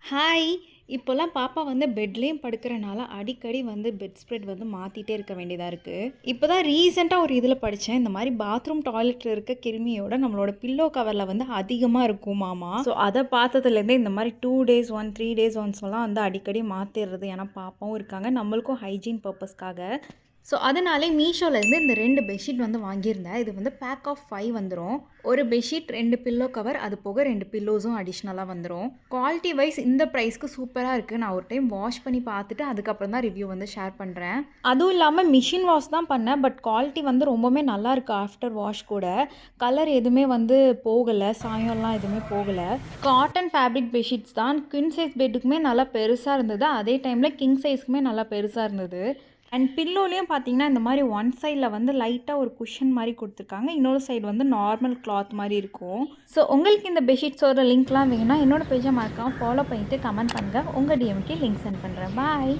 Hi! இப்போலாம் பாப்பா வந்து பெட்லேயும் படுக்கிறனால அடிக்கடி வந்து பெட் ஸ்ப்ரெட் வந்து மாத்திட்டே இருக்க வேண்டியதா இருக்கு. இப்போ தான் ரீசென்ட்டா ஒரு இதில படிச்சேன். இந்த மாரி பாத்ரூம், டாய்லெட்ல இருக்க கிருமியோட நம்மளோட பில்லோ கவர்ல வந்து அதிகமா இருக்குமாமா. ஸோ அத பார்த்ததுலேருந்தே இந்த மாரி 2 டேஸ் ஒன், 3 டேஸ் ஒன்ஸ்லாம் வந்து அடிக்கடி மாத்திர்றது. ஏன்னா பாப்பாவும் இருக்காங்க. நம்மளுக்கும் ஹைஜீன் பர்ப்பஸ்க்காக. ஸோ அதனாலே மீஷோலேருந்து இந்த 2 பெட்ஷீட் வந்து வாங்கியிருந்தேன். இது வந்து பேக் ஆஃப் 5 வந்துரும். ஒரு பெட்ஷீட், 2 பில்லோ கவர், அது போக 2 பில்லோஸும் அடிஷ்னலா வந்துரும். குவாலிட்டி வைஸ் இந்த ப்ரைஸ்க்கு சூப்பரா இருக்கு. நான் ஒரு டைம் வாஷ் பண்ணி பார்த்துட்டு, அதுக்கப்புறம் தான் ரிவ்யூ வந்து ஷேர் பண்றேன். அதுவும் இல்லாம மிஷின் வாஷ் தான் பண்ணேன். பட் குவாலிட்டி வந்து ரொம்பவுமே நல்லாயிருக்கு ஆஃப்டர் வாஷ் கூட. கலர் எதுவுமே வந்து போகல. சாயம்லாம் எதுவுமே போகல. காட்டன் ஃபேப்ரிக் பெட்ஷீட்ஸ் தான். குயின் சைஸ் பெட்டுக்குமே நல்லா பெருசா இருந்தது. அதே டைம்ல கிங் சைஸ்க்குமே நல்லா பெருசா இருந்தது. அண்ட் பில்லோலையும் பார்த்தீங்கன்னா, இந்த மாரி ஒன் சைடில் வந்து லைட்டா ஒரு குஷன் மாரி குடுத்துருக்காங்க. இன்னொரு சைடு வந்து நார்மல் கிளாத் மாரி இருக்கும். ஸோ உங்களுக்கு இந்த பெட்ஷீட்ஸோட லிங்க்லாம் வேணும்னா, என்னோட பேஜை மறக்காம ஃபாலோ பண்ணிட்டு கமெண்ட் பண்ணுங்க. உங்க டிஎம்க்கு லிங்க் சென்ட் பண்றேன். பாய்.